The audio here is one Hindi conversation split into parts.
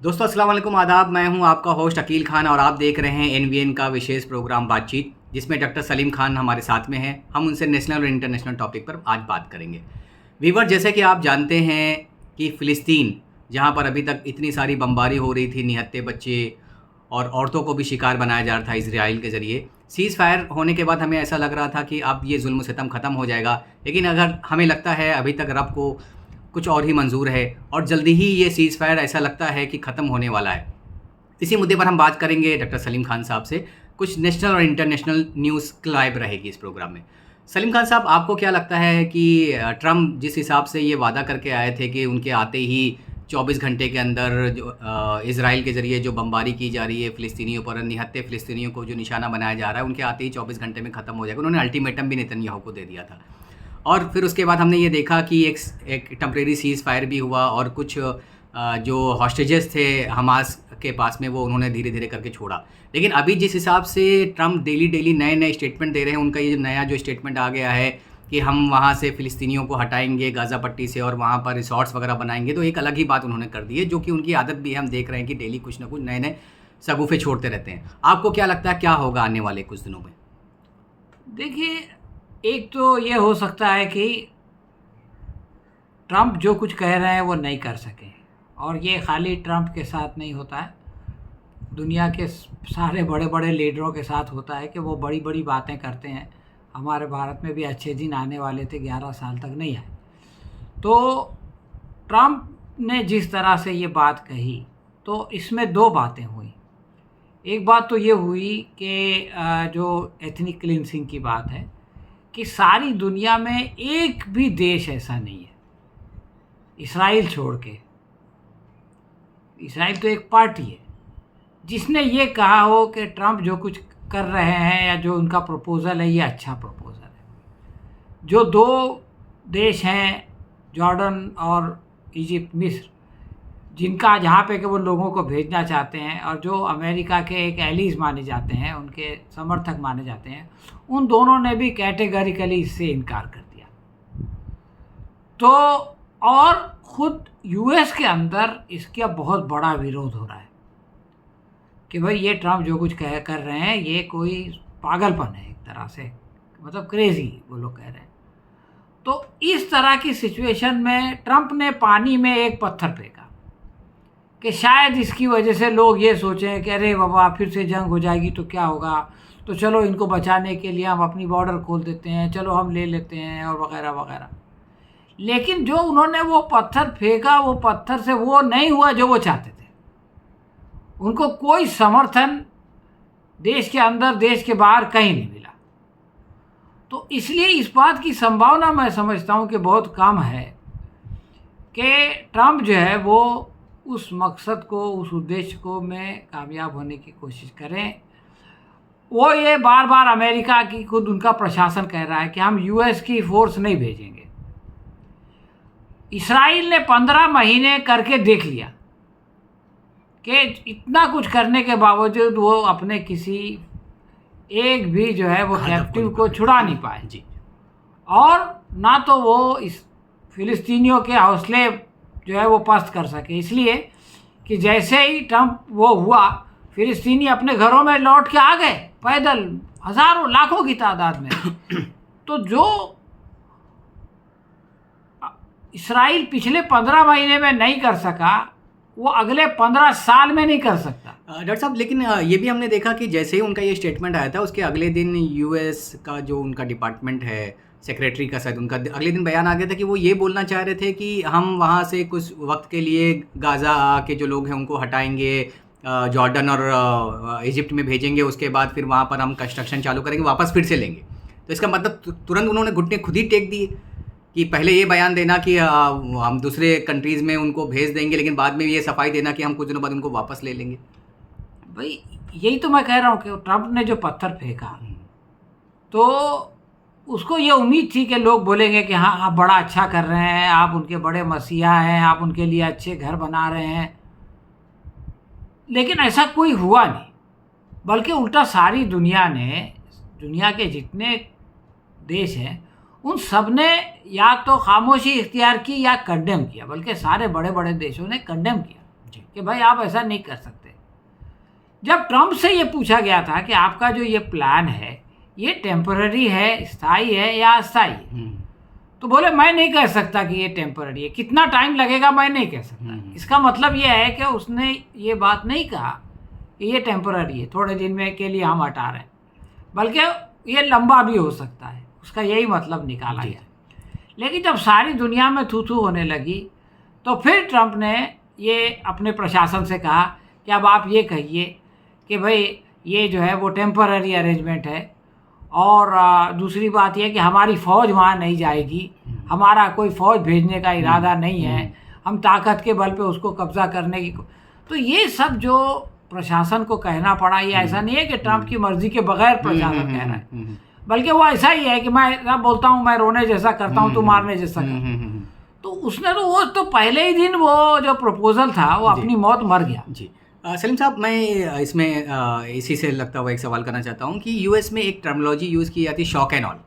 दोस्तों अस्सलाम वालेकुम आदाब। मैं हूं आपका होस्ट अकील खान और आप देख रहे हैं एनवीएन का विशेष प्रोग्राम बातचीत, जिसमें डॉक्टर सलीम खान हमारे साथ में हैं। हम उनसे नेशनल और इंटरनेशनल टॉपिक पर आज बात करेंगे। वीवर, जैसे कि आप जानते हैं कि फ़िलिस्तीन, जहां पर अभी तक इतनी सारी बमबारी हो रही थी, निहत्थे बच्चे और औरतों को भी शिकार बनाया जा रहा था इजराइल के ज़रिए, सीज़ फायर होने के बाद हमें ऐसा लग रहा था कि अब ये जुल्म सितम ख़त्म हो जाएगा। लेकिन अगर हमें लगता है अभी तक रब को कुछ और ही मंजूर है और जल्दी ही ये सीज़ फायर ऐसा लगता है कि ख़त्म होने वाला है। इसी मुद्दे पर हम बात करेंगे डॉक्टर सलीम खान साहब से। कुछ नेशनल और इंटरनेशनल न्यूज़ लाइव रहेगी इस प्रोग्राम में। सलीम खान साहब, आपको क्या लगता है कि ट्रम्प जिस हिसाब से ये वादा करके आए थे कि उनके आते ही 24 घंटे के अंदर जो इजराइल के ज़रिए जो बमबारी की जा रही है फ़िलिस्तीनियों पर, निहत्थे फ़िलिस्तीनियों को जो निशाना बनाया जा रहा है, उनके आते ही 24 घंटे में ख़त्म हो जाएगा। उन्होंने अल्टीमेटम भी नेतन्याहू को दे दिया था। और फिर उसके बाद हमने ये देखा कि एक टेम्परेरी सीज़ फायर भी हुआ और कुछ जो हॉस्टेजेस थे हमास के पास में, वो उन्होंने धीरे धीरे करके छोड़ा। लेकिन अभी जिस हिसाब से ट्रम्प डेली डेली नए नए स्टेटमेंट दे रहे हैं, उनका ये नया जो स्टेटमेंट आ गया है कि हम वहाँ से फ़िलिस्तीनियों को हटाएंगे गाज़ा पट्टी से और वहाँ पर रिसॉर्ट्स वगैरह बनाएंगे, तो एक अलग ही बात उन्होंने कर दी है, जो कि उनकी आदत भी है। हम देख रहे हैं कि डेली कुछ ना कुछ नए नए शगुफ़े छोड़ते रहते हैं। आपको क्या लगता है क्या होगा आने वाले कुछ दिनों में? देखिए, एक तो ये हो सकता है कि ट्रंप जो कुछ कह रहे हैं वो नहीं कर सके, और ये खाली ट्रंप के साथ नहीं होता है, दुनिया के सारे बड़े बड़े लीडरों के साथ होता है कि वो बड़ी बड़ी बातें करते हैं। हमारे भारत में भी अच्छे दिन आने वाले थे, 11 साल तक नहीं आए। तो ट्रंप ने जिस तरह से ये बात कही, तो इसमें दो बातें हुई। एक बात तो ये हुई कि जो एथनिक क्लींसिंग की बात है, कि सारी दुनिया में एक भी देश ऐसा नहीं है, इसराइल छोड़ के, इसराइल तो एक पार्टी है, जिसने ये कहा हो कि ट्रंप जो कुछ कर रहे हैं या जो उनका प्रपोज़ल है ये अच्छा प्रपोज़ल है। जो दो देश हैं, जॉर्डन और इजिप्ट, मिस्र, जिनका जहाँ पे कि वो लोगों को भेजना चाहते हैं और जो अमेरिका के एक एलीज माने जाते हैं, उनके समर्थक माने जाते हैं, उन दोनों ने भी कैटेगरिकली इससे इनकार कर दिया। तो और ख़ुद यूएस के अंदर इसका बहुत बड़ा विरोध हो रहा है कि भाई ये ट्रंप जो कुछ कर रहे हैं ये कोई पागलपन है, एक तरह से, मतलब क्रेज़ी वो लोग कह रहे हैं। तो इस तरह की सिचुएशन में ट्रंप ने पानी में एक पत्थर फेंका कि शायद इसकी वजह से लोग ये सोचें कि अरे बाबा फिर से जंग हो जाएगी तो क्या होगा, तो चलो इनको बचाने के लिए हम अपनी बॉर्डर खोल देते हैं, चलो हम ले लेते हैं और वगैरह वगैरह। लेकिन जो उन्होंने वो पत्थर फेंका, वो पत्थर से वो नहीं हुआ जो वो चाहते थे। उनको कोई समर्थन देश के अंदर, देश के बाहर कहीं नहीं मिला। तो इसलिए इस बात की संभावना मैं समझता हूँ कि बहुत कम है कि ट्रंप जो है वो उस मकसद को, उस उद्देश्य को में कामयाब होने की कोशिश करें। वो ये बार बार अमेरिका की, खुद उनका प्रशासन कह रहा है कि हम यूएस की फोर्स नहीं भेजेंगे। इसराइल ने 15 महीने करके देख लिया कि इतना कुछ करने के बावजूद वो अपने किसी एक भी जो है वो कैप्टिव को छुड़ा नहीं पाए जी। और ना तो वो इस फिलिस्तीनियों के हौसले जो है वो पस्त कर सके, इसलिए कि जैसे ही ट्रंप वो हुआ, फिलिस्तीनी अपने घरों में लौट के आ गए पैदल, हज़ारों लाखों की तादाद में। तो जो इसराइल पिछले 15 महीने में नहीं कर सका, वो अगले 15 साल में नहीं कर सकता। डॉक्टर साहब, लेकिन ये भी हमने देखा कि जैसे ही उनका ये स्टेटमेंट आया था, उसके अगले दिन यूएस का जो उनका डिपार्टमेंट है, सेक्रेटरी का, शायद उनका अगले दिन बयान आ गया था कि वो ये बोलना चाह रहे थे कि हम वहाँ से कुछ वक्त के लिए गाज़ा के जो लोग हैं उनको हटाएंगे, जॉर्डन और इजिप्ट में भेजेंगे, उसके बाद फिर वहाँ पर हम कंस्ट्रक्शन चालू करेंगे, वापस फिर से लेंगे। तो इसका मतलब तुरंत उन्होंने घुटने खुद ही टेक दिए कि पहले ये बयान देना कि हम दूसरे कंट्रीज़ में उनको भेज देंगे, लेकिन बाद में ये सफाई देना कि हम कुछ दिनों बाद उनको वापस ले लेंगे। भाई यही तो मैं कह रहा हूँ कि ट्रंप ने जो पत्थर फेंका, तो उसको ये उम्मीद थी कि लोग बोलेंगे कि हाँ आप बड़ा अच्छा कर रहे हैं, आप उनके बड़े मसीहा हैं, आप उनके लिए अच्छे घर बना रहे हैं। लेकिन ऐसा कोई हुआ नहीं, बल्कि उल्टा सारी दुनिया ने, दुनिया के जितने देश हैं उन सब ने या तो खामोशी इख्तियार की या कंडेम किया, बल्कि सारे बड़े बड़े देशों ने कंडेम किया कि भाई आप ऐसा नहीं कर सकते। जब ट्रंप से ये पूछा गया था कि आपका जो ये प्लान है ये टेम्पररी है, स्थायी है या अस्थायी है, तो बोले मैं नहीं कह सकता कि ये टेम्पररी है, कितना टाइम लगेगा मैं नहीं कह सकता। इसका मतलब ये है कि उसने ये बात नहीं कहा कि ये टेम्पररी है, थोड़े दिन में के लिए हम हटा रहे हैं, बल्कि ये लंबा भी हो सकता है, उसका यही मतलब निकाला गया। लेकिन जब सारी दुनिया में थू थू होने लगी तो फिर ट्रंप ने ये अपने प्रशासन से कहा कि अब आप ये कहिए कि भाई ये जो है वो टेम्पररी अरेंजमेंट है, और दूसरी बात यह कि हमारी फ़ौज वहाँ नहीं जाएगी, हमारा कोई फ़ौज भेजने का इरादा नहीं है, हम ताकत के बल पे उसको कब्ज़ा करने की। तो ये सब जो प्रशासन को कहना पड़ा, ये ऐसा नहीं है कि ट्रंप की मर्ज़ी के बगैर प्रशासन कह रहा है, बल्कि वो ऐसा ही है कि मैं बोलता हूँ मैं रोने जैसा करता हूँ, तू मारने जैसा कर। तो उसने तो वो तो पहले ही दिन वो जो प्रपोजल था वो अपनी मौत मर गया। जी सलीम साहब, मैं इसमें इसी से लगता हुआ एक सवाल करना चाहता हूँ कि यूएस में एक टर्मिनोलॉजी यूज़ की जाती है शॉक एंड ऑल,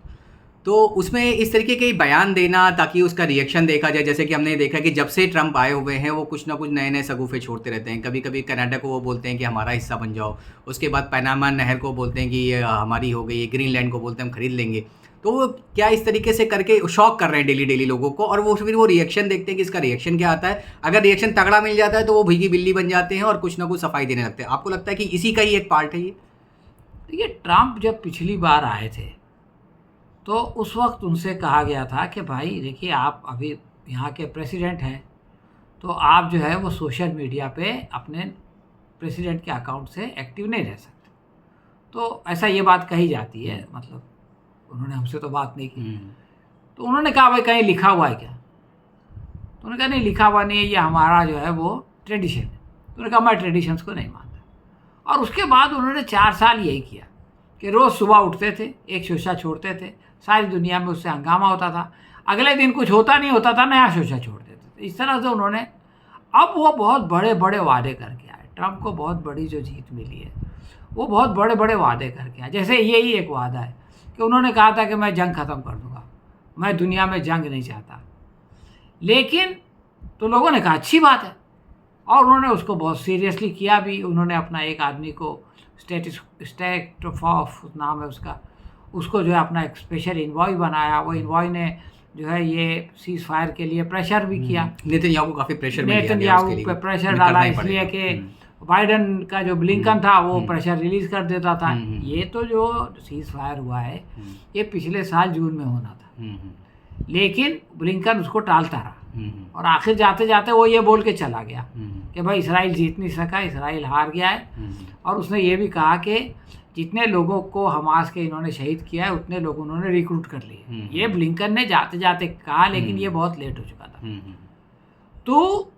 तो उसमें इस तरीके के बयान देना ताकि उसका रिएक्शन देखा जाए। जैसे कि हमने देखा कि जब से ट्रंप आए हुए हैं वो कुछ ना कुछ नए नए सगुफे छोड़ते रहते हैं। कभी कभी कनाडा को वो बोलते हैं कि हमारा हिस्सा बन जाओ, उसके बाद पनामा नहर को बोलते हैं कि ये हमारी हो गई, ग्रीनलैंड को बोलते हैं हम खरीद लेंगे। तो वो क्या इस तरीके से करके शॉक कर रहे हैं डेली लोगों को, और वो फिर वो रिएक्शन देखते हैं कि इसका रिएक्शन क्या आता है। अगर रिएक्शन तगड़ा मिल जाता है तो वो भीगी बिल्ली बन जाते हैं और कुछ ना कुछ सफाई देने लगते हैं। आपको लगता है कि इसी का ही एक पार्ट है ये? ये ट्रंप जब पिछली बार आए थे तो उस वक्त उनसे कहा गया था कि भाई देखिए आप अभी यहाँ के प्रेसिडेंट हैं, तो आप जो है वो सोशल मीडिया पे अपने प्रेसिडेंट के अकाउंट से एक्टिव नहीं रह सकते। तो ऐसा ये बात कही जाती है, मतलब उन्होंने हमसे तो बात नहीं की। तो उन्होंने कहा भाई कहीं लिखा हुआ है क्या? तो उन्होंने कहा नहीं लिखा हुआ नहीं है, ये हमारा जो है वो ट्रेडिशन है। तो उन्होंने कहा मैं ट्रेडिशंस को नहीं मानता। और उसके बाद उन्होंने 4 साल यही किया कि रोज़ सुबह उठते थे, एक शोशा छोड़ते थे, सारी दुनिया में उससे हंगामा होता था, अगले दिन कुछ होता नहीं होता था, नया शोशा छोड़ देते थे। इस तरह से उन्होंने, अब वो बहुत बड़े बड़े वादे करके आए। ट्रंप को बहुत बड़ी जो जीत मिली है वो बहुत बड़े बड़े वादे करके आए। जैसे यही एक वादा है कि उन्होंने कहा था कि मैं जंग ख़त्म कर दूंगा, मैं दुनिया में जंग नहीं चाहता। लेकिन तो लोगों ने कहा अच्छी बात है, और उन्होंने उसको बहुत सीरियसली किया भी। उन्होंने अपना एक आदमी को स्टेटफॉफ नाम है उसका, उसको जो है अपना एक स्पेशल इन्वॉय बनाया। वो इन्वॉय ने जो है ये सीज़ फायर के लिए प्रेशर भी किया। नेतन्याहू को काफ़ी प्रेशर पे प्रेशर डाला, इसलिए कि बाइडन का जो ब्लिंकन था वो प्रेशर रिलीज कर देता था। ये तो जो सीज़ फायर हुआ है ये पिछले साल जून में होना था, लेकिन ब्लिंकन उसको टालता रहा, और आखिर जाते जाते वो ये बोल के चला गया कि भाई इसराइल जीत नहीं सका, इसराइल हार गया है। और उसने ये भी कहा कि जितने लोगों को हमास के इन्होंने शहीद किया है उतने लोग उन्होंने रिक्रूट कर लिए। ये ब्लिंकन ने जाते जाते कहा, लेकिन ये बहुत लेट हो चुका था। तो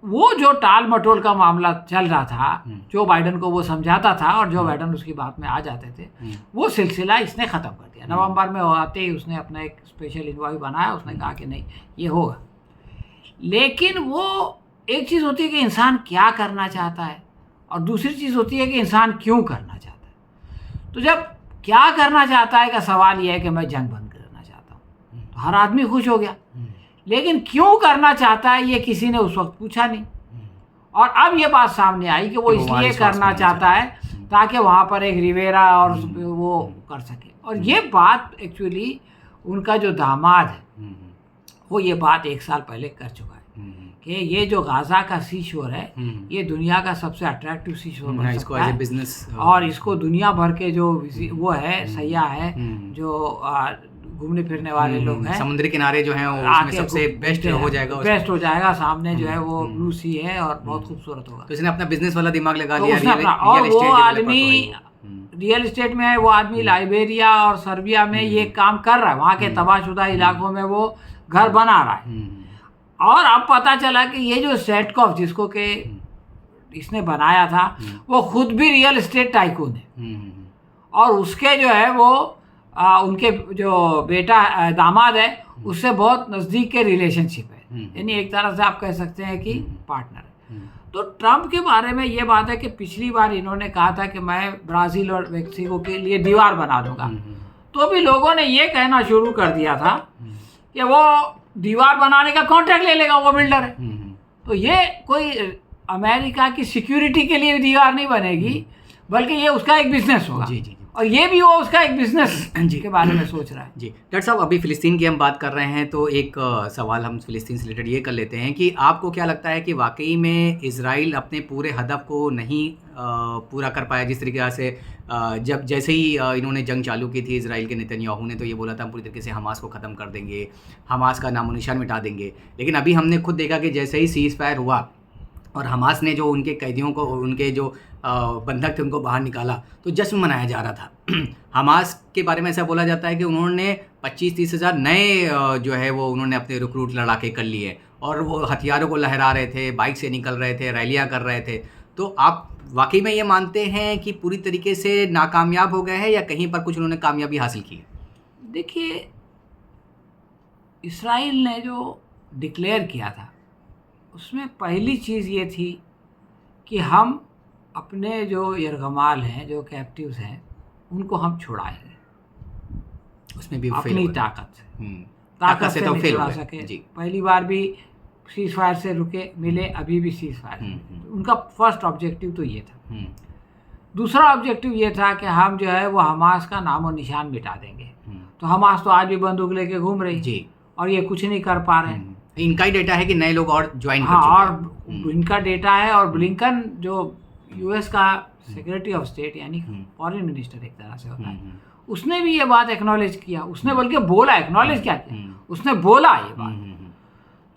वो जो टाल मटोल का मामला चल रहा था, जो बाइडन को वो समझाता था और जो बाइडन उसकी बात में आ जाते थे, वो सिलसिला इसने ख़त्म कर दिया। नवंबर में आते ही उसने अपना एक स्पेशल इन्वॉय बनाया। उसने कहा कि नहीं ये होगा। लेकिन वो एक चीज़ होती है कि इंसान क्या करना चाहता है, और दूसरी चीज़ होती है कि इंसान क्यों करना चाहता है। तो जब क्या करना चाहता है का सवाल यह है कि मैं जंग बंद करना चाहता हूँ, तो हर आदमी खुश हो गया। लेकिन क्यों करना चाहता है ये किसी ने उस वक्त पूछा नहीं। और अब ये बात सामने आई कि वो इसलिए करना चाहता है ताकि वहाँ पर एक रिवेरा और वो कर सके। और ये बात एक्चुअली उनका जो दामाद है वो ये बात 1 साल पहले कर चुका है कि ये जो गाज़ा का सी शोर है ये दुनिया का सबसे अट्रैक्टिव सी शोर बन सकता है, बिजनेस, और इसको दुनिया भर के जो वो है सैयाह है, जो घूमने फिरने वाले लोग हैं, समुद्री किनारे जो हैं उसमें सबसे बेस्ट हो जाएगा। सामने जो है वो ब्लू सी है और बहुत खूबसूरत होगा। तो इसने अपना बिजनेस वाला दिमाग लगा तो लिया। और वो आदमी रियल एस्टेट में है, वो आदमी लाइबेरिया और सर्बिया में ये काम कर रहा है, वहाँ के तबाहशुदा इलाकों में वो घर बना रहा है। और अब पता चला कि ये जो सेटकॉफ जिसको के इसने बनाया था वो खुद भी रियल एस्टेट टाइकून है, और उसके जो है वो उनके जो बेटा दामाद है उससे बहुत नज़दीक के रिलेशनशिप है, यानी एक तरह से आप कह सकते हैं कि पार्टनर है। तो ट्रंप के बारे में ये बात है कि पिछली बार इन्होंने कहा था कि मैं ब्राज़ील और मेक्सिको के लिए दीवार बना दूंगा, तो भी लोगों ने ये कहना शुरू कर दिया था कि वो दीवार बनाने का कॉन्ट्रैक्ट ले लेगा, वो बिल्डर है। तो ये कोई अमेरिका की सिक्योरिटी के लिए दीवार नहीं बनेगी, बल्कि ये उसका एक बिजनेस होगा। जी जी। और ये भी वो उसका एक बिजनेस के बारे में सोच रहा है। जी डॉक्टर साहब, अभी फ़िलिस्तीन की हम बात कर रहे हैं तो एक सवाल हम फ़िलिस्तीन से रिलेटेड ये कर लेते हैं कि आपको क्या लगता है कि वाकई में इज़राइल अपने पूरे हदफ को नहीं पूरा कर पाया? जिस तरीके से जब जैसे ही इन्होंने जंग चालू की थी इज़राइल के नेतन्याहू ने, तो ये बोला था हम पूरी तरीके से हमास को ख़त्म कर देंगे, हमास का नामो निशान मिटा देंगे। लेकिन अभी हमने खुद देखा कि जैसे ही सीज़ फायर हुआ और हमास ने जो उनके कैदियों को, उनके जो बंधक थे उनको बाहर निकाला, तो जश्न मनाया जा रहा था। हमास के बारे में ऐसा बोला जाता है कि उन्होंने 25-30 हज़ार नए जो है वो उन्होंने अपने रिक्रूट लड़ाके कर लिए और वो हथियारों को लहरा रहे थे, बाइक से निकल रहे थे, रैलियां कर रहे थे। तो आप वाकई में ये मानते हैं कि पूरी तरीके से नाकामयाब हो गए हैं या कहीं पर कुछ उन्होंने कामयाबी हासिल की है? देखिए, इसराइल ने जो डिक्लेयर किया था उसमें पहली चीज़ ये थी कि हम अपने जो यरगमाल हैं, जो कैप्टिव्स हैं, उनको हम छुड़ाएंगे। उसमें भी अपनी ताकत से, ताकत से तो नहीं फेल छुड़ा हो गए। सके। जी। पहली बार भी सीज फायर से रुके, मिले, अभी भी सीज फायर। उनका फर्स्ट ऑब्जेक्टिव तो ये था। दूसरा ऑब्जेक्टिव ये था कि हम जो है वो हमास का नामो निशान मिटा देंगे। तो हमास तो आज भी बंदूक लेके घूम रही जी। और ये कुछ नहीं कर पा रहे हैं। इनका ही डेटा है कि नए लोग और ज्वाइन कर हाँ, चुके हैं। और इनका डेटा है। और ब्लिंकन जो यूएस का सेक्रेटरी ऑफ स्टेट यानी फॉरेन मिनिस्टर एक तरह से होता है, उसने भी ये बात एक्नॉलेज किया। उसने बल्कि बोला, एक्नॉलेज क्या किया, उसने बोला ये बात।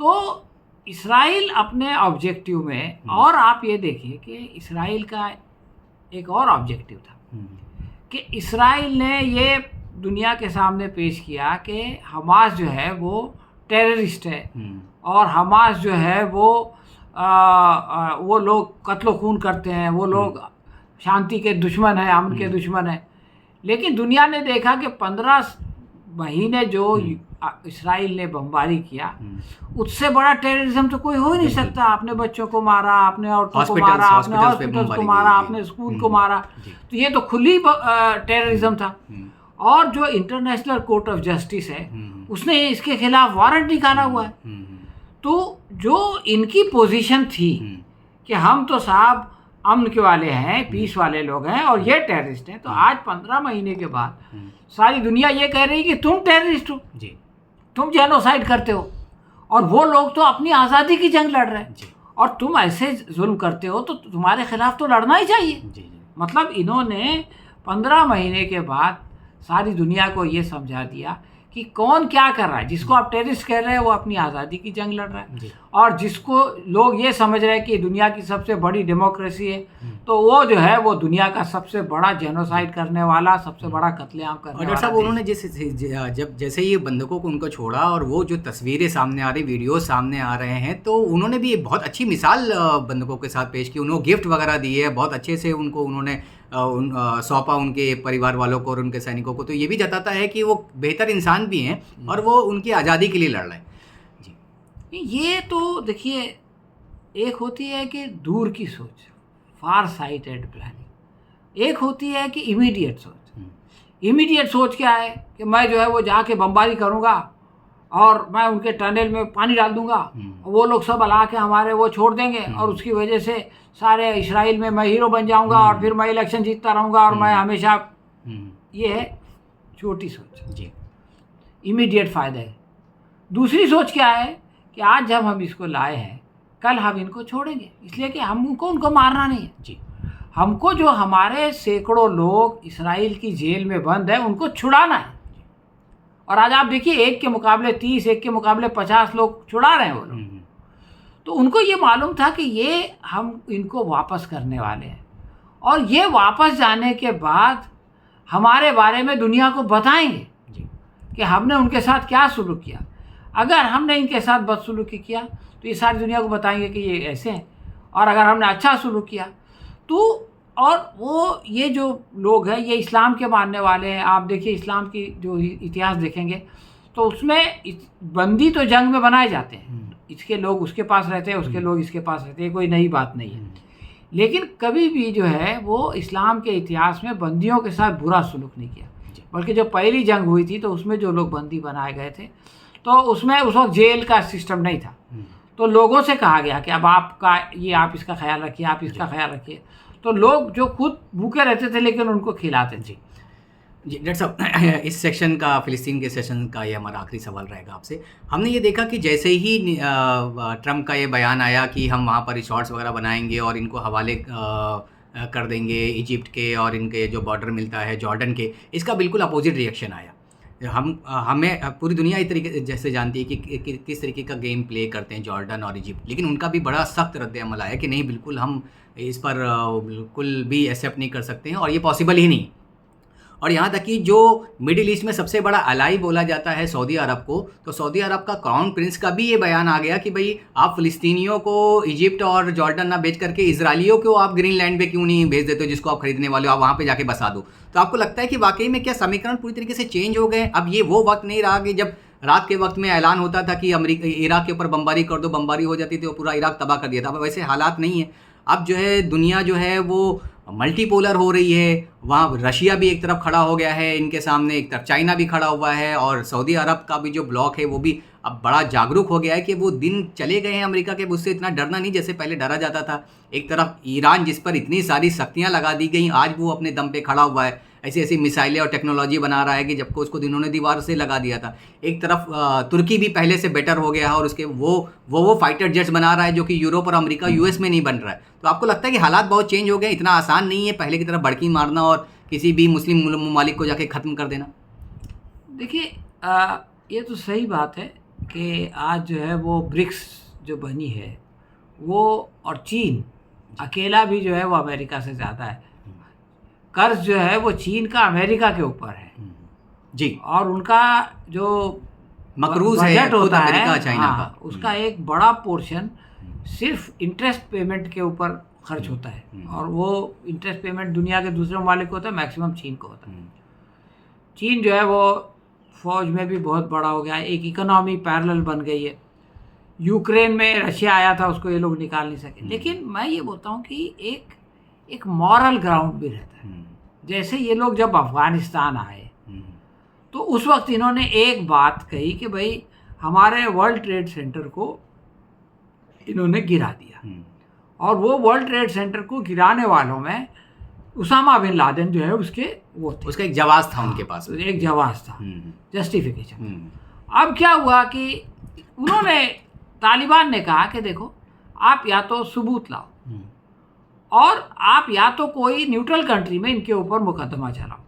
तो इसराइल अपने ऑब्जेक्टिव में, और आप ये देखिए कि इसराइल का एक और ऑब्जेक्टिव था कि इसराइल ने ये दुनिया के सामने पेश किया कि हमास जो है वो टेररिस्ट है और हमास जो है वो लोग कत्लो खून करते हैं, वो लोग शांति के दुश्मन हैं, अमन के दुश्मन हैं। लेकिन दुनिया ने देखा कि 15 महीने जो इसराइल ने बमबारी किया, उससे बड़ा टेररिज्म तो कोई हो ही नहीं सकता। अपने बच्चों को मारा, अपने औरतों को मारा, अपने हॉस्पिटल्स को मारा, अपने स्कूल को मारा। तो ये तो खुली टेररिज्म था। और जो इंटरनेशनल कोर्ट ऑफ जस्टिस है उसने इसके खिलाफ वारंट निकाला हुआ है। तो जो इनकी पोजीशन थी कि हम तो साहब अमन के वाले हैं, पीस वाले लोग हैं और ये टेररिस्ट हैं, तो आज 15 महीने के बाद सारी दुनिया ये कह रही है कि तुम टेररिस्ट हो, तुम जेनोसाइड करते हो और वो लोग तो अपनी आज़ादी की जंग लड़ रहे हैं और तुम ऐसे जुल्म करते हो तो तुम्हारे खिलाफ तो लड़ना ही चाहिए। मतलब इन्होंने 15 महीने के बाद सारी दुनिया को ये समझा दिया कि कौन क्या कर रहा है। जिसको आप टेररिस्ट कह रहे हैं वो अपनी आज़ादी की जंग लड़ रहा है, और जिसको लोग ये समझ रहे हैं कि दुनिया की सबसे बड़ी डेमोक्रेसी है, तो वो जो है वो दुनिया का सबसे बड़ा जेनोसाइड करने वाला, सबसे बड़ा कत्लेआम करने वाला। डॉक्टर साहब, उन्होंने जैसे ये बंधकों को उनको छोड़ा और वो जो तस्वीरें सामने आ रही, वीडियो सामने आ रहे हैं, तो उन्होंने भी बहुत अच्छी मिसाल बंधकों के साथ पेश की। उन्होंने गिफ्ट वगैरह दिए, बहुत अच्छे से उनको उन्होंने सौंपा उनके परिवार वालों को और उनके सैनिकों को। तो ये भी जताता है कि वो बेहतर इंसान भी हैं और वो उनकी आज़ादी के लिए लड़ रहे हैं। जी, ये तो देखिए, एक होती है कि दूर की सोच, फार साइटेड प्लानिंग, एक होती है कि इमीडिएट सोच। इमीडिएट सोच क्या है कि मैं जो है वो जाके बमबारी करूँगा और मैं उनके टनल में पानी डाल दूंगा और वो लोग सब अला के हमारे वो छोड़ देंगे और उसकी वजह से सारे इसराइल में मैं हीरो बन जाऊंगा और फिर मैं इलेक्शन जीतता रहूंगा और मैं हमेशा। ये है छोटी सोच, जी, इमीडिएट फ़ायदा है। दूसरी सोच क्या है कि आज जब हम इसको लाए हैं, कल हम इनको छोड़ेंगे, इसलिए कि हमको उनको मारना नहीं है। जी, हमको जो हमारे सैकड़ों लोग इसराइल की जेल में बंद है उनको छुड़ाना है। और आज आप देखिए, एक के मुकाबले 30, एक के मुकाबले 50 लोग छुड़ा रहे हैं वो लोग। तो उनको ये मालूम था कि ये हम इनको वापस करने वाले हैं और ये वापस जाने के बाद हमारे बारे में दुनिया को बताएंगे कि हमने उनके साथ क्या सुलूक किया। अगर हमने इनके साथ बदसलूकी किया तो ये सारी दुनिया को बताएंगे कि ये ऐसे हैं, और अगर हमने अच्छा सुलूक किया तो, और वो ये जो लोग हैं ये इस्लाम के मानने वाले हैं। आप देखिए इस्लाम की जो इतिहास देखेंगे तो उसमें बंदी तो जंग में बनाए जाते हैं, इसके लोग उसके पास रहते हैं, उसके लोग इसके पास रहते हैं, कोई नई बात नहीं है। लेकिन कभी भी जो है वो इस्लाम के इतिहास में बंदियों के साथ बुरा सलूक नहीं किया। बल्कि जब पहली जंग हुई थी तो उसमें जो लोग बंदी बनाए गए थे तो उसमें उस वक्त जेल का सिस्टम नहीं था, तो लोगों से कहा गया कि अब आपका ये, आप इसका ख्याल रखिए, आप इसका ख्याल रखिए। तो लोग जो खुद भूखे रहते थे लेकिन उनको खिलाते थे। जी डॉक्टर साहब, इस सेक्शन का, फ़िलिस्तीन के सेशन का ये हमारा आखिरी सवाल रहेगा आपसे। हमने ये देखा कि जैसे ही ट्रंप का ये बयान आया कि हम वहाँ पर रिसॉर्ट्स वगैरह बनाएंगे और इनको हवाले कर देंगे इजिप्ट के, और इनके जो बॉर्डर मिलता है जॉर्डन के, इसका बिल्कुल अपोजिट रिएक्शन आया। हमें पूरी दुनिया इस तरीके जैसे जानती है कि किस तरीके का गेम प्ले करते हैं जॉर्डन और इजिप्ट, लेकिन उनका भी बड़ा सख्त रद्द-ए-अमल आया कि नहीं, बिल्कुल हम इस पर बिल्कुल भी एक्सेप्ट नहीं कर सकते हैं और ये पॉसिबल ही नहीं। और यहाँ तक कि जो मिडिल ईस्ट में सबसे बड़ा अलाई बोला जाता है सऊदी अरब को, तो सऊदी अरब का क्राउन प्रिंस का भी ये बयान आ गया कि भाई आप फ़िलिस्तीनियों को इजिप्ट और जॉर्डन ना बेच करके इजराइलियों को आप ग्रीनलैंड पे क्यों नहीं भेज देते हो, जिसको आप खरीदने वाले हो, आप वहाँ पे जाके बसा दो। तो आपको लगता है कि वाकई में क्या समीकरण पूरी तरीके से चेंज हो गए? अब ये वो वक्त नहीं रहा कि जब रात के वक्त में ऐलान होता था कि अमेरिका इराक के ऊपर बमबारी कर दो, बमबारी हो जाती थी और पूरा इराक तबाह कर दिया था। अब वैसे हालात नहीं है। अब जो है दुनिया जो है वो मल्टीपोलर हो रही है। वहाँ रशिया भी एक तरफ खड़ा हो गया है इनके सामने, एक तरफ चाइना भी खड़ा हुआ है, और सऊदी अरब का भी जो ब्लॉक है वो भी अब बड़ा जागरूक हो गया है कि वो दिन चले गए हैं अमेरिका के, उससे इतना डरना नहीं जैसे पहले डरा जाता था। एक तरफ ईरान जिस पर इतनी सारी सख्तियाँ लगा दी गई, आज वो अपने दम पे खड़ा हुआ है, ऐसी ऐसी मिसाइलें और टेक्नोलॉजी बना रहा है कि जबको उसको इन्होंने दीवार से लगा दिया था। एक तरफ तुर्की भी पहले से बेटर हो गया है और उसके वो फाइटर जेट्स बना रहा है जो कि यूरोप और अमेरिका यूएस में नहीं बन रहा है। तो आपको लगता है कि हालात बहुत चेंज हो गए, इतना आसान नहीं है पहले की तरफ बड़की मारना और किसी भी मुस्लिम ममालिक को जाके ख़त्म कर देना? देखिए, ये तो सही बात है कि आज जो है वो ब्रिक्स जो बनी है वो, और चीन अकेला भी जो है वो अमेरिका से ज़्यादा है। कर्ज जो है वो चीन का अमेरिका के ऊपर है जी, और उनका जो मकरूज है बजट खुद होता अमेरिका है, चाइना हाँ, का, उसका एक बड़ा पोर्शन सिर्फ इंटरेस्ट पेमेंट के ऊपर खर्च होता है, और वो इंटरेस्ट पेमेंट दुनिया के दूसरे ममालिक को होता है, मैक्सिमम चीन को होता है। चीन जो है वो फौज में भी बहुत बड़ा हो गया है, एक इकोनॉमी पैरेलल बन गई है। यूक्रेन में रशिया आया था, उसको ये लोग निकाल नहीं सके। लेकिन मैं ये बोलता हूँ कि एक मॉरल ग्राउंड भी रहता है। जैसे ये लोग जब अफ़गानिस्तान आए तो उस वक्त इन्होंने एक बात कही कि भाई हमारे वर्ल्ड ट्रेड सेंटर को इन्होंने गिरा दिया, और वो वर्ल्ड ट्रेड सेंटर को गिराने वालों में उसामा बिन लादेन जो है उसके वो थे, उसका एक जवाब था उनके पास, एक जवाब था, जस्टिफिकेशन। अब क्या हुआ कि उन्होंने, तालिबान ने कहा कि देखो आप या तो सबूत लाओ और आप या तो कोई न्यूट्रल कंट्री में इनके ऊपर मुकदमा चलाओ,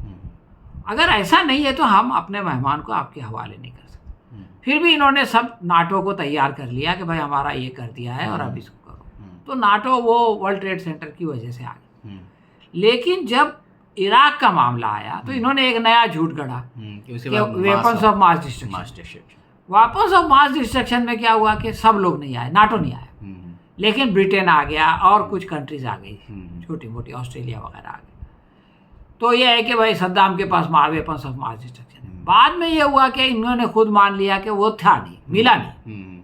अगर ऐसा नहीं है तो हम अपने मेहमान को आपके हवाले नहीं कर सकते। फिर भी इन्होंने सब नाटो को तैयार कर लिया कि भाई हमारा ये कर दिया है और अब इसको करो, तो नाटो वो वर्ल्ड ट्रेड सेंटर की वजह से आ गई। लेकिन जब इराक का मामला आया तो इन्होंने एक नया झूठ गढ़ा कि weapons of mass destruction. Weapons of mass destruction में क्या हुआ कि सब लोग नहीं आए, नाटो नहीं आया, लेकिन ब्रिटेन आ गया और कुछ कंट्रीज आ गई, छोटी मोटी, ऑस्ट्रेलिया वगैरह आ गई। तो ये है कि भाई सद्दाम के पास वेपन्स ऑफ मास डिस्ट्रक्शन है। बाद में ये हुआ कि इन्होंने खुद मान लिया कि वो था नहीं, मिला नहीं,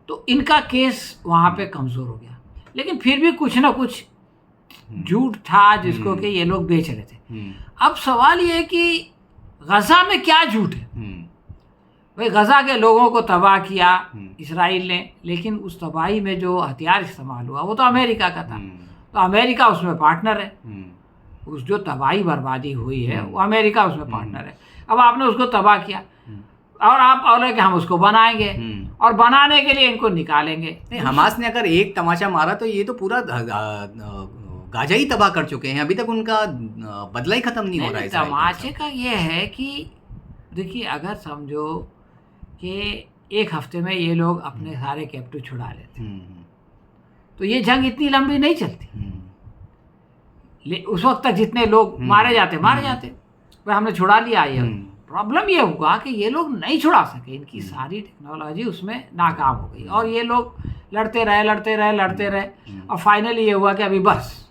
तो इनका केस वहाँ पे कमज़ोर हो गया। लेकिन फिर भी कुछ ना कुछ झूठ था जिसको कि ये लोग बेच रहे थे। अब सवाल ये है कि गजा में क्या झूठ है? भाई गजा के लोगों को तबाह किया इसराइल ने, लेकिन उस तबाही में जो हथियार इस्तेमाल हुआ वो तो अमेरिका का था, तो अमेरिका उसमें पार्टनर है। उस जो तबाही बर्बादी हुई है वो अमेरिका उसमें पार्टनर है। अब आपने उसको तबाह किया और आप बोले कि हम उसको बनाएंगे और बनाने के लिए इनको निकालेंगे। नहीं, हमास ने अगर एक तमाचा मारा तो ये तो पूरा गाजा ही तबाह कर चुके हैं, अभी तक उनका बदला ही खत्म नहीं हो रहा है। तमाचे का ये है कि देखिए, अगर समझो कि एक हफ्ते में ये लोग अपने सारे कैप्टिव छुड़ा लेते तो ये जंग इतनी लंबी नहीं चलती। उस वक्त तक जितने लोग मारे जाते भाई हमने छुड़ा लिया। ये प्रॉब्लम ये हुआ कि ये लोग नहीं छुड़ा सके, इनकी सारी टेक्नोलॉजी उसमें नाकाम हो गई और ये लोग लड़ते रहे और फाइनली ये हुआ कि अभी बस।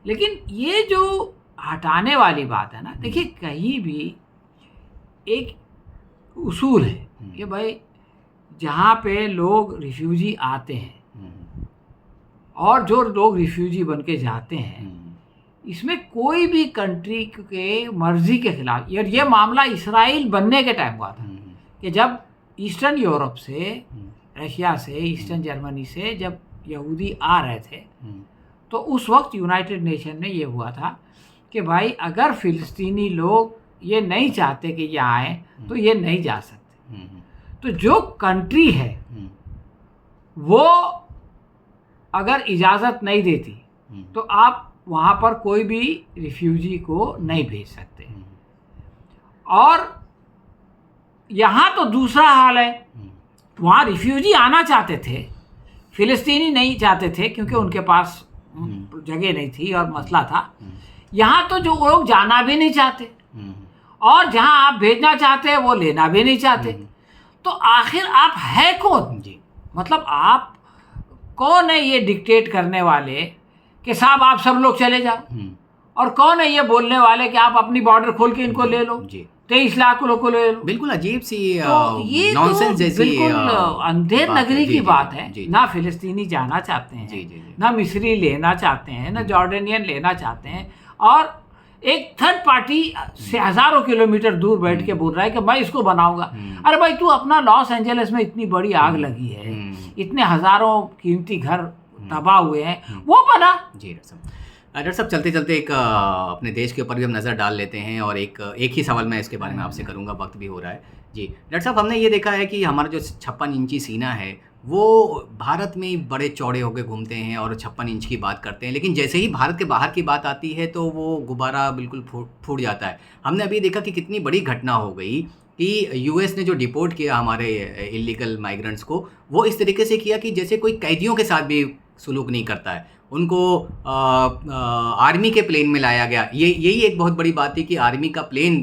लेकिन ये जो हटाने वाली बात है ना, देखिए कहीं भी एक उसूल है कि भाई जहाँ पे लोग रिफ्यूजी आते हैं और जो लोग रिफ्यूजी बन के जाते हैं, इसमें कोई भी कंट्री के मर्जी के खिलाफ, ये मामला इसराइल बनने के टाइम हुआ था कि जब ईस्टर्न यूरोप से रशिया से, ईस्टर्न जर्मनी से जब यहूदी आ रहे थे, तो उस वक्त यूनाइटेड नेशन में ये हुआ था कि भाई अगर फ़िलिस्तीनी लोग ये नहीं चाहते कि ये आए तो ये नहीं जा सकते। तो जो कंट्री है वो अगर इजाज़त नहीं देती तो आप वहाँ पर कोई भी रिफ्यूजी को नहीं भेज सकते। और यहाँ तो दूसरा हाल है, वहाँ रिफ्यूजी आना चाहते थे, फ़िलिस्तीनी नहीं चाहते थे क्योंकि उनके पास जगह नहीं थी और मसला था। यहाँ तो जो लोग जाना भी नहीं चाहते और जहाँ आप भेजना चाहते हैं वो लेना भी नहीं चाहते। तो आखिर आप है कौन? मतलब आप कौन है ये डिक्टेट करने वाले कि साहब आप सब लोग चले जाओ, और कौन है ये बोलने वाले कि आप अपनी बॉर्डर खोल के इनको ले लो, 23 लाख लोगों को ले लो। बिल्कुल अजीब सी ये नॉनसेंस जैसी बिल्कुल अंधेर नगरी की बात है। जी, ना फिलिस्तीनी जाना चाहते हैं, जी। ना मिस्री लेना चाहते हैं, ना जॉर्डेनियन लेना चाहते हैं, और एक थर्ड पार्टी से हज़ारों किलोमीटर दूर बैठ के बोल रहा है कि मैं इसको बनाऊंगा। अरे भाई तू अपना लॉस एंजलिस में इतनी बड़ी आग लगी है, इतने हज़ारों कीमती घर तबाह हुए हैं, वो बना। जी डॉक्टर साहब चलते चलते एक अपने देश के ऊपर भी हम नज़र डाल लेते हैं, और एक ही सवाल मैं इसके बारे में आपसे करूंगा, वक्त भी हो रहा है। जी डॉक्टर साहब, हमने ये देखा है कि हमारा जो 56 इंची सीना है वो भारत में बड़े चौड़े होकर घूमते हैं और 56 इंच की बात करते हैं, लेकिन जैसे ही भारत के बाहर की बात आती है तो वो गुब्बारा बिल्कुल फूट जाता है। हमने अभी देखा कि कितनी बड़ी घटना हो गई कि यूएस ने जो डिपोर्ट किया हमारे इलीगल माइग्रेंट्स को, वो इस तरीके से किया कि जैसे कोई कैदियों के साथ भी सुलूक नहीं करता है, उनको आर्मी के प्लेन में लाया गया। यही एक बहुत बड़ी बात थी कि आर्मी का प्लेन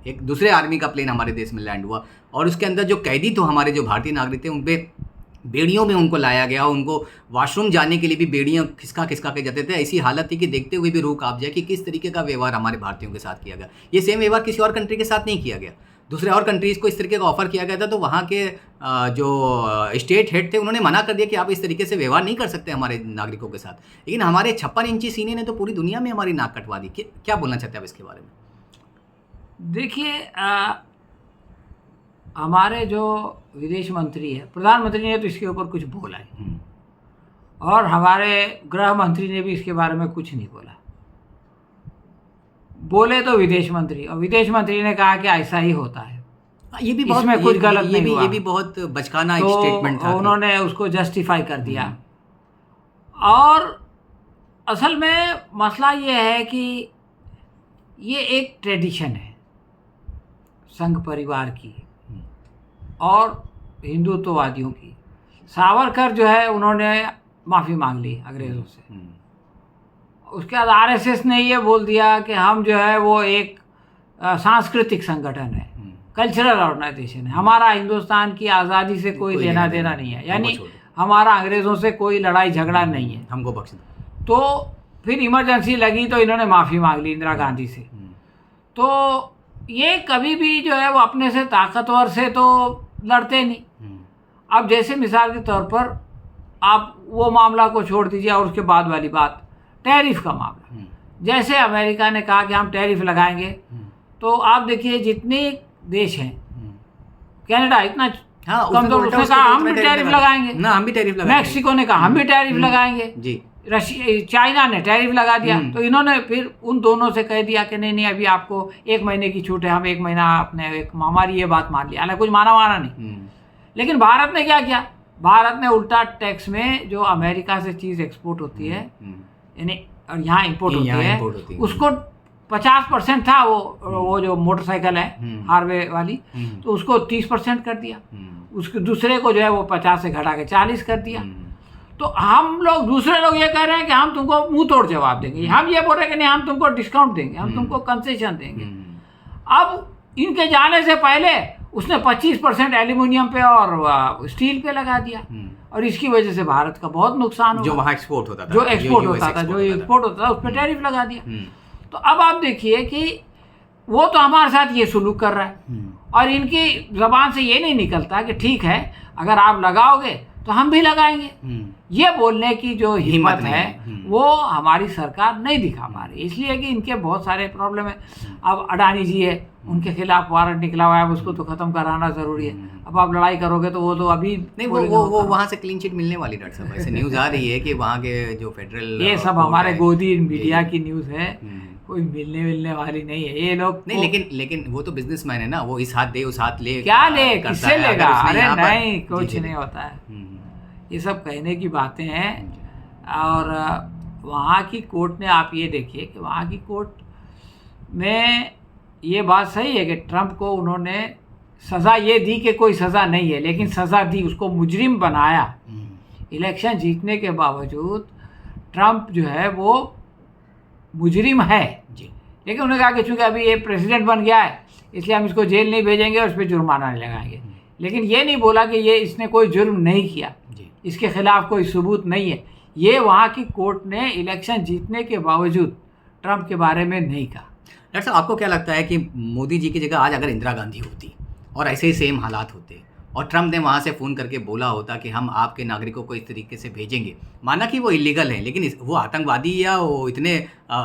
एक दूसरे आर्मी का प्लेन हमारे देश में लैंड हुआ, और उसके अंदर जो कैदी तो हमारे जो भारतीय नागरिक थे उन पे बेड़ियों में उनको लाया गया, उनको वॉशरूम जाने के लिए भी बेड़ियाँ खिसका के जाते थे। ऐसी हालत थी कि देखते हुए भी रूह काँप जाए कि किस तरीके का व्यवहार हमारे भारतीयों के साथ किया गया। ये सेम व्यवहार किसी और कंट्री के साथ नहीं किया गया, दूसरे और कंट्रीज़ को इस तरीके का ऑफ़र किया गया था, तो वहाँ के जो स्टेट हेड थे उन्होंने मना कर दिया कि आप इस तरीके से व्यवहार नहीं कर सकते हमारे नागरिकों के साथ। लेकिन हमारे 56 इंची सीने ने तो पूरी दुनिया में हमारी नाक कटवा दी। क्या बोलना चाहते हैं आप इसके बारे में? देखिए, हमारे जो विदेश मंत्री है, प्रधानमंत्री ने तो इसके ऊपर कुछ बोला है, और हमारे गृह मंत्री ने भी इसके बारे में कुछ नहीं बोला। बोले तो विदेश मंत्री, और विदेश मंत्री ने कहा कि ऐसा ही होता है, ये भी बहुत इसमें कुछ गलत नहीं हुआ। ये भी बहुत बचकाना तो स्टेटमेंट था। उन्होंने उसको जस्टिफाई कर दिया। और असल में मसला ये है कि ये एक ट्रेडिशन है संघ परिवार की और हिंदुत्ववादियों की। सावरकर जो है उन्होंने माफ़ी मांग ली अंग्रेज़ों से। उसके बाद आरएसएस ने ये बोल दिया कि हम जो है वो एक सांस्कृतिक संगठन है, कल्चरल ऑर्गेनाइजेशन है, हमारा हिंदुस्तान की आज़ादी से कोई लेना देना नहीं है, यानी हमारा अंग्रेज़ों से कोई लड़ाई झगड़ा नहीं है, हमको बख्श दो। तो फिर इमरजेंसी लगी तो इन्होंने माफ़ी मांग ली इंदिरा गांधी से। तो ये कभी भी जो है वो अपने से ताकतवर से तो लड़ते नहीं। अब जैसे मिसाल के तौर पर आप वो मामला को छोड़ दीजिए, और उसके बाद वाली बात टैरिफ का मामला, जैसे अमेरिका ने कहा कि हम टैरिफ लगाएंगे, तो आप देखिए जितने देश हैं, कनाडा इतना कमजोर, उसने कहा हम भी टैरिफ लगाएंगे ना, हम भी टैरिफ लगाएंगे। मैक्सिको ने कहा हम भी टैरिफ लगाएंगे जी। रशिया, चाइना ने टैरिफ लगा दिया। तो इन्होंने फिर उन दोनों से कह दिया कि नहीं अभी आपको 1 महीने की छूट है, हम 1 महीना अपने हमारी ये बात मान लिया, हालांकि कुछ माना नहीं। लेकिन भारत ने क्या किया, भारत ने उल्टा टैक्स में जो अमेरिका से चीज़ एक्सपोर्ट होती है यानी और यहाँ इंपोर्ट होती है, उसको 50% था वो जो मोटरसाइकिल है हार्वे वाली, तो उसको 30% कर दिया। उसके दूसरे को जो है वो 50 से घटा के 40 कर दिया। तो हम लोग, दूसरे लोग ये कह रहे हैं कि हम तुमको मुंह तोड़ जवाब देंगे, हम ये बोल रहे हैं कि नहीं हम तुमको डिस्काउंट देंगे, हम तुमको कंसेशन देंगे। अब इनके जाने से पहले उसने 25% एल्यूमिनियम पे और स्टील पे लगा दिया, और इसकी वजह से भारत का बहुत नुकसान हुआ। जो वहाँ एक्सपोर्ट होता था, जो एक्सपोर्ट होता था उस पर टैरिफ लगा दिया। तो अब आप देखिए कि वो तो हमारे साथ ये सुलूक कर रहा है, और इनकी ज़बान से ये नहीं निकलता कि ठीक है अगर आप लगाओगे तो हम भी लगाएंगे। ये बोलने की जो हिम्मत नहीं है है। वो हमारी सरकार नहीं दिखा पा रही, इसलिए कि इनके बहुत सारे प्रॉब्लम है। अब अडानी जी है, उनके खिलाफ वारंट निकला हुआ है, अब उसको तो ख़त्म कराना ज़रूरी है। अब आप लड़ाई करोगे तो वो तो अभी नहीं, वो वहाँ से क्लीन चिट मिलने वाली डॉक्टर साहब, ऐसे न्यूज़ आ रही है कि वहाँ के जो फेडरल ये सब कोर्ट हमारे है, गोदी मीडिया की न्यूज़ है, हम्म। कोई मिलने वाली नहीं है। ये लोग नहीं, लेकिन वो तो बिजनेसमैन है ना, वो इस हाथ दे उस हाथ ले, क्या ले, करता किससे है। लेगा? अगर उसने अरे यहाँ पर- नहीं, जी, कुछ जी, नहीं होता है। हम्म, ये सब कहने की बातें हैं। और वहाँ की कोर्ट ने, आप ये देखिए कि वहाँ की कोर्ट में ये बात सही है कि ट्रंप को उन्होंने सज़ा ये दी कि कोई सज़ा नहीं है, लेकिन सज़ा दी, उसको मुजरिम बनाया। इलेक्शन जीतने के बावजूद ट्रंप जो है वो मुजरिम है जी, लेकिन उन्होंने कहा कि चूँकि अभी ये प्रेसिडेंट बन गया है इसलिए हम इसको जेल नहीं भेजेंगे और इस पर जुर्माना नहीं लगाएंगे। लेकिन ये नहीं बोला कि ये इसने कोई जुर्म नहीं किया, जी। इसके खिलाफ कोई सबूत नहीं है। ये वहाँ की कोर्ट ने इलेक्शन जीतने के बावजूद ट्रंप के बारे में नहीं कहा। डॉक्टर साहब, आपको क्या लगता है कि मोदी जी की जगह आज अगर इंदिरा गांधी होती और ऐसे ही सेम हालात होते और ट्रंप ने वहाँ से फ़ोन करके बोला होता कि हम आपके नागरिकों को इस तरीके से भेजेंगे, माना कि वो इलीगल है, लेकिन वो आतंकवादी या वो इतने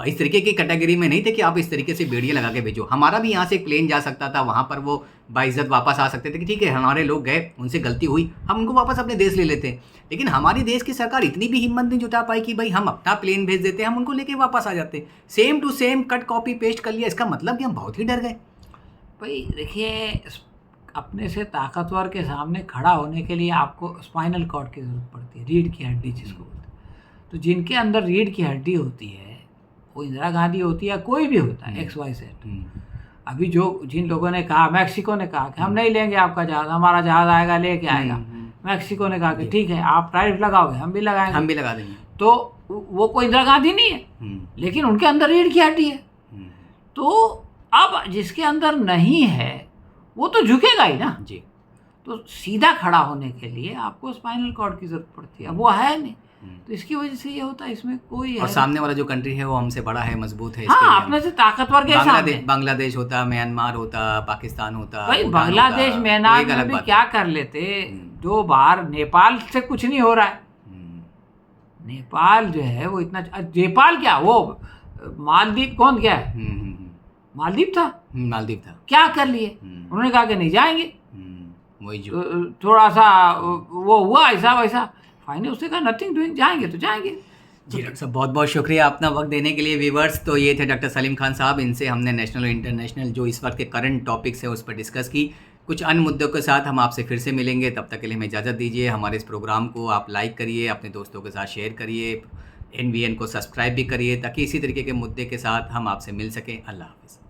इस तरीके की कैटेगरी में नहीं थे कि आप इस तरीके से बेड़ियाँ लगा के भेजो, हमारा भी यहाँ से एक प्लेन जा सकता था, वहाँ पर वो बाइज्जत वापस आ सकते थे कि ठीक है हमारे लोग गए, उनसे गलती हुई, हम उनको वापस अपने देश ले लेते हैं। लेकिन हमारी देश की सरकार इतनी भी हिम्मत नहीं जुटा पाई कि भाई हम अपना प्लेन भेज देते, हम उनको लेके वापस आ जाते, same to same cut copy paste कर लिया। इसका मतलब कि हम बहुत ही डर गए। भाई देखिए, अपने से ताकतवर के सामने खड़ा होने के लिए आपको स्पाइनल कॉर्ड की ज़रूरत पड़ती है, रीढ़ की हड्डी जिसको बोलते हैं। तो जिनके अंदर रीढ़ की हड्डी होती है, वो इंदिरा गांधी होती है या कोई भी होता है, XYZ। अभी जिन लोगों ने कहा, मैक्सिको ने कहा कि हम नहीं लेंगे आपका जहाज़, हमारा जहाज़ आएगा लेके आएगा। मैक्सिको ने कहा कि ठीक है आप टैरिफ लगाओगे, हम भी लगाएंगे, हम भी लगा देंगे। तो वो कोई इंदिरा गांधी नहीं है, लेकिन उनके अंदर रीढ़ की हड्डी है। तो अब जिसके अंदर नहीं है वो तो झुकेगा ही ना जी। तो सीधा खड़ा होने के लिए आपको स्पाइनल कॉर्ड की जरूरत पड़ती है, अब वो है नहीं, तो इसकी वजह से ये होता है, इसमें कोई और सामने वाला जो कंट्री है वो हमसे बड़ा है, मजबूत है। हाँ, अपने से ताकतवर के सामने बांग्लादेश होता, म्यांमार होता, पाकिस्तान होता, भाई बांग्लादेश म्यांमार में भी क्या कर लेते 2 बार। नेपाल से कुछ नहीं हो रहा है, नेपाल जो है वो इतना, नेपाल क्या, वो मालदीव, कौन क्या है, मालदीव था, क्या कर लिए, उन्होंने कहा कि नहीं जाएंगे, वही जो थोड़ा सा वो हुआ ऐसा वैसा, फाइनली उसने कहा नथिंग डूइंग, जाएंगे तो जाएंगे। जी डॉक्टर साहब, बहुत बहुत शुक्रिया अपना वक्त देने के लिए। व्यूवर्स, तो ये थे डॉक्टर सलीम खान साहब, इनसे हमने नेशनल और इंटरनेशनल जो इस वक्त के करंट टॉपिक्स है उस पर डिस्कस की। कुछ अन्य मुद्दों के साथ हम आपसे फिर से मिलेंगे, तब तक के लिए हमें इजाज़त दीजिए। हमारे इस प्रोग्राम को आप लाइक करिए, अपने दोस्तों के साथ शेयर करिए, NVN को सब्सक्राइब भी करिए, ताकि इसी तरीके के मुद्दे के साथ हम आपसे मिल सकें। अल्लाह हाफ़िज़।